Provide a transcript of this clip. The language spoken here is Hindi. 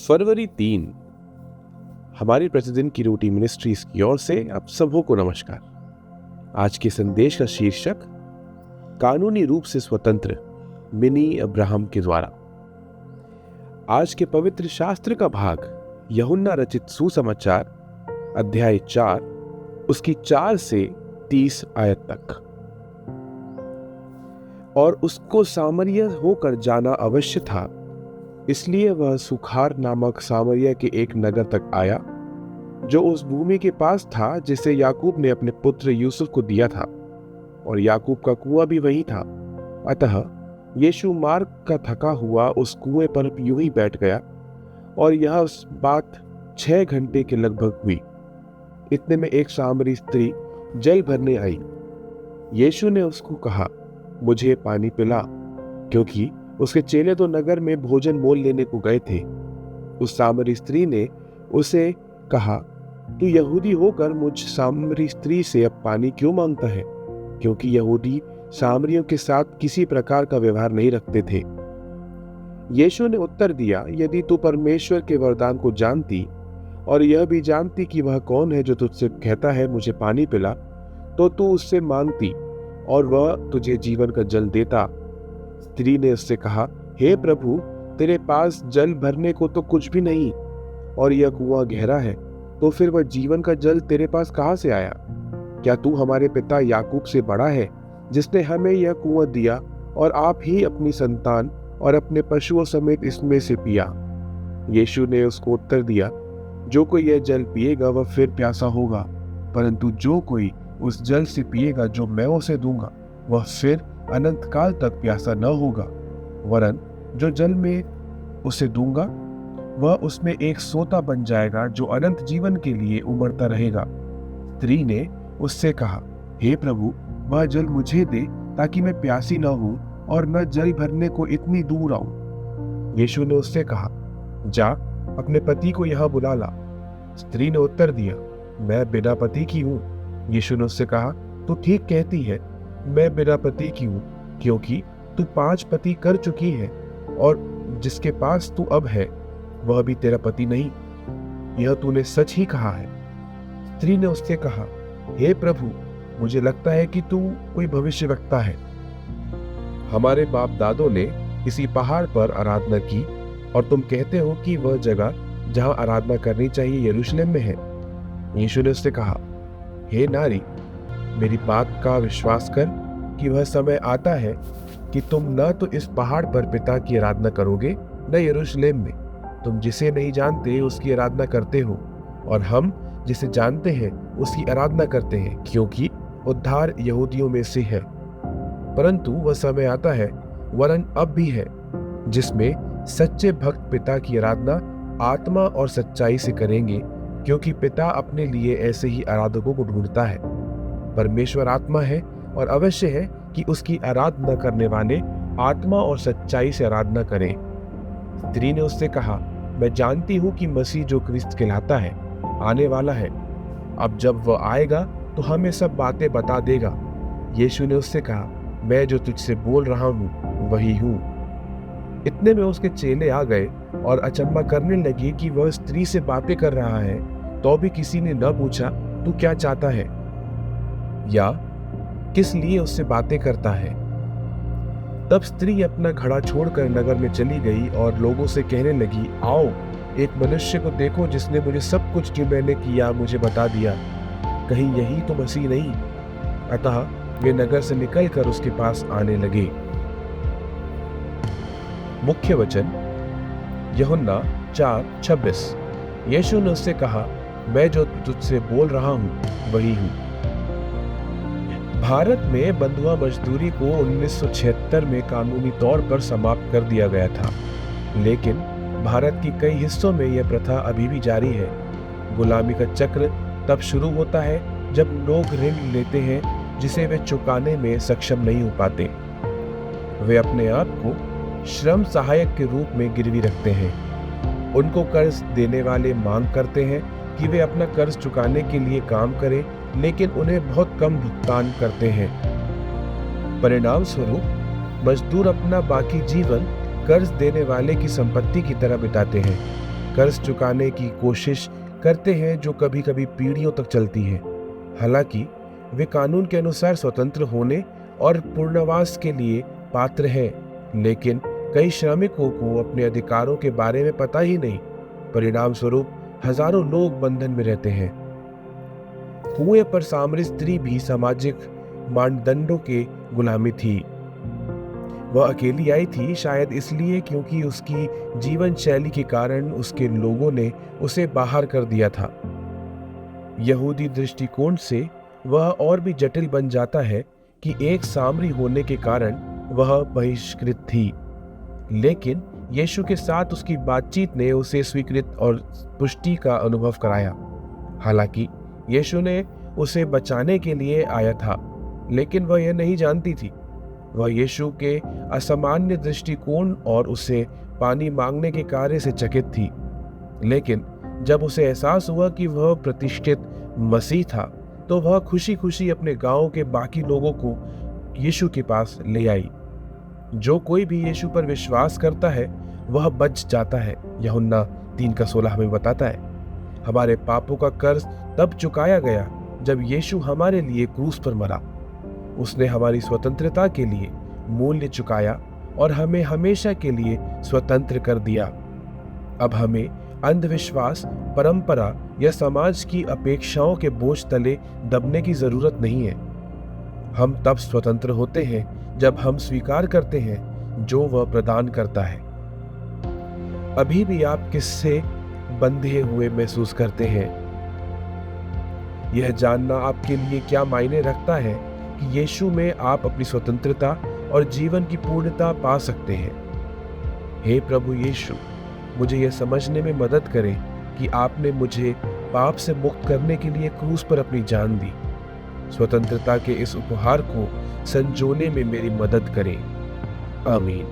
फरवरी 3 हमारी प्रतिदिन की रोटी मिनिस्ट्रीज की ओर से आप सबों को नमस्कार। आज के संदेश का शीर्षक कानूनी रूप से स्वतंत्र मिनी अब्राहम के द्वारा। आज के पवित्र शास्त्र का भाग यूहन्ना रचित सुसमाचार अध्याय 4 उसकी 4 से 30 आयत तक। और उसको सामरिया होकर जाना अवश्य था, इसलिए वह सुखार नामक सामरिया के एक नगर तक आया जो उस भूमि के पास था जिसे याकूब ने अपने पुत्र यूसुफ को दिया था, और याकूब का कुआं भी वहीं था। अतः यीशु मार्ग का थका हुआ उस कुएं पर यूं ही बैठ गया, और यह उस बात 6 घंटे के लगभग हुई। इतने में एक सामरी स्त्री जल भरने आई। यीशु ने उसको कहा, मुझे पानी पिला, क्योंकि उसके चेले तो नगर में भोजन मोल लेने को गए थे। उस सामरी स्त्री ने उसे कहा, तू यहूदी होकर मुझ सामरी स्त्री से अब पानी क्यों मांगता है? क्योंकि यहूदी सामरियों के साथ किसी प्रकार का व्यवहार नहीं रखते थे। यीशु ने उत्तर दिया, यदि तू परमेश्वर के वरदान को जानती और यह भी जानती कि वह कौन है जो तुझसे कहता है मुझे पानी पिला, तो तू उससे मांगती और वह तुझे जीवन का जल देता। स्त्री ने उससे कहा, हे प्रभु, तेरे पास जल भरने को तो कुछ भी नहीं, और यह कुआं गहरा है, तो फिर वह जीवन का जल तेरे पास कहां से आया? क्या तू हमारे पिता याकूब से बड़ा है, जिसने हमें यह कुआं दिया, और आप ही अपनी संतान और अपने पशुओं समेत इसमें से पिया? यीशु ने उसको उत्तर दिया, जो कोई यह जल पिएगा वह फिर प्यासा होगा, परंतु जो कोई उस जल से पिएगा जो मैं उसे दूंगा, वह फिर अनंत काल तक प्यासा न होगा, वरन जो जल में उसे दूंगा वह उसमें एक सोता बन जाएगा जो अनंत जीवन के लिए उमड़ता रहेगा। स्त्री ने उससे कहा, हे प्रभु, वह जल मुझे दे ताकि मैं प्यासी न हूं और न जल भरने को इतनी दूर आऊं। यीशु ने उससे कहा, जा अपने पति को यहां बुला ला। स्त्री ने उत्तर दिया, मैं बिना पति की हूं। यीशु ने उससे कहा, तू ठीक कहती है, मैं बिना पति की हूं, क्योंकि तू 5 पति कर चुकी है, और जिसके पास तू अब है वह भी तेरा पति नहीं। यह तूने सच ही कहा है। स्त्री ने उससे कहा, हे प्रभु, मुझे लगता है कि तू कोई भविष्यवक्ता है। हमारे बाप दादों ने इसी पहाड़ पर आराधना की, और तुम कहते हो कि वह जगह जहां आराधना करनी चाहिए यरूशलेम में है। यीशु ने उससे कहा, हे नारी, मेरी बात का विश्वास कर कि वह समय आता है कि तुम न तो इस पहाड़ पर पिता की आराधना करोगे, न यरूशलेम में। तुम जिसे नहीं जानते उसकी आराधना करते हो, और हम जिसे जानते हैं उसकी आराधना करते हैं, क्योंकि उद्धार यहूदियों में से है। परंतु वह समय आता है, वरन अब भी है, जिसमें सच्चे भक्त पिता की आराधना आत्मा और सच्चाई से करेंगे, क्योंकि पिता अपने लिए ऐसे ही आराधकों को ढूंढता है। परमेश्वर आत्मा है, और अवश्य है कि उसकी आराधना करने वाले आत्मा और सच्चाई से आराधना करें। स्त्री ने उससे कहा, मैं जानती हूं कि मसीह जो क्रिस्त कहलाता है आने वाला है। अब जब वह आएगा तो हमें सब बातें बता देगा। यीशु ने उससे कहा, मैं जो तुझसे बोल रहा हूं वही हूं। इतने में उसके चेले आ गए और अचंभा करने लगे कि वह स्त्री से बातें कर रहा है, तो भी किसी ने न पूछा, तू क्या चाहता है, या किस लिए उससे बातें करता है। तब स्त्री अपना घड़ा छोड़कर नगर में चली गई और लोगों से कहने लगी, आओ, एक मनुष्य को देखो जिसने मुझे सब कुछ जो मैंने किया मुझे बता दिया। कहीं यही तो मसीह नहीं? अतः वे नगर से निकलकर उसके पास आने लगे। मुख्य वचन यूहन्ना 4:26। यीशु ने उससे कहा, मैं जो तुझसे बोल रहा हूं वही हूं। भारत में बंधुआ मजदूरी को 1976 में कानूनी तौर पर समाप्त कर दिया गया था, लेकिन भारत की कई हिस्सों में यह प्रथा अभी भी जारी है। गुलामी का चक्र तब शुरू होता है जब लोग ऋण लेते हैं जिसे वे चुकाने में सक्षम नहीं हो पाते। वे अपने आप को श्रम सहायक के रूप में गिरवी रखते हैं। उनको कर्ज देने वाले मांग करते हैं कि वे अपना कर्ज चुकाने के लिए काम करें, लेकिन उन्हें बहुत कम भुगतान करते हैं। परिणाम स्वरूप मजदूर अपना बाकी जीवन कर्ज देने वाले की संपत्ति की तरह बिताते हैं। कर्ज चुकाने की कोशिश करते हैं जो कभी कभी पीढ़ियों तक चलती है। हालांकि वे कानून के अनुसार स्वतंत्र होने और पुनर्वास के लिए पात्र हैं, लेकिन कई श्रमिकों को अपने अधिकारों के बारे में पता ही नहीं। परिणाम स्वरूप हजारों लोग बंधन में रहते हैं। कुएं पर सामरी स्त्री भी सामाजिक मानदंडों के गुलामी थी। वह अकेली आई थी, शायद इसलिए क्योंकि उसकी जीवन शैली के कारण उसके लोगों ने उसे बाहर कर दिया था। यहूदी दृष्टिकोण से वह और भी जटिल बन जाता है कि एक सामरी होने के कारण वह बहिष्कृत थी, लेकिन यीशु के साथ उसकी बातचीत ने उसे स्वीकृत और पुष्टि का अनुभव कराया। हालांकि यीशु ने उसे बचाने के लिए आया था, लेकिन वह यह नहीं जानती थी। वह यीशु के असामान्य दृष्टिकोण और उसे पानी मांगने के कार्य से चकित थी, लेकिन जब उसे एहसास हुआ कि वह प्रतिष्ठित मसीह था, तो वह खुशी खुशी अपने गांव के बाकी लोगों को यीशु के पास ले आई। जो कोई भी यीशु पर विश्वास करता है वह बच जाता है, यूहन्ना 3:16 हमें बताता है। हमारे पापों का कर्ज तब चुकाया गया जब यीशु हमारे लिए क्रूस पर मरा। उसने हमारी स्वतंत्रता के लिए मूल्य चुकाया और हमें हमेशा के लिए स्वतंत्र कर दिया। अब हमें अंधविश्वास, परंपरा या समाज की अपेक्षाओं के बोझ तले दबने की जरूरत नहीं है। हम तब स्वतंत्र होते हैं जब हम स्वीकार करते हैं जो वह प्रदान करता है। अभी भी आप किससे बंधे हुए महसूस करते हैं? यह जानना आपके लिए क्या मायने रखता है कि यीशु में आप अपनी स्वतंत्रता और जीवन की पूर्णता पा सकते हैं। हे प्रभु यीशु, मुझे यह समझने में मदद करें कि आपने मुझे पाप से मुक्त करने के लिए क्रूस पर अपनी जान दी। स्वतंत्रता के इस उपहार को संजोने में मेरी मदद करें। आमीन।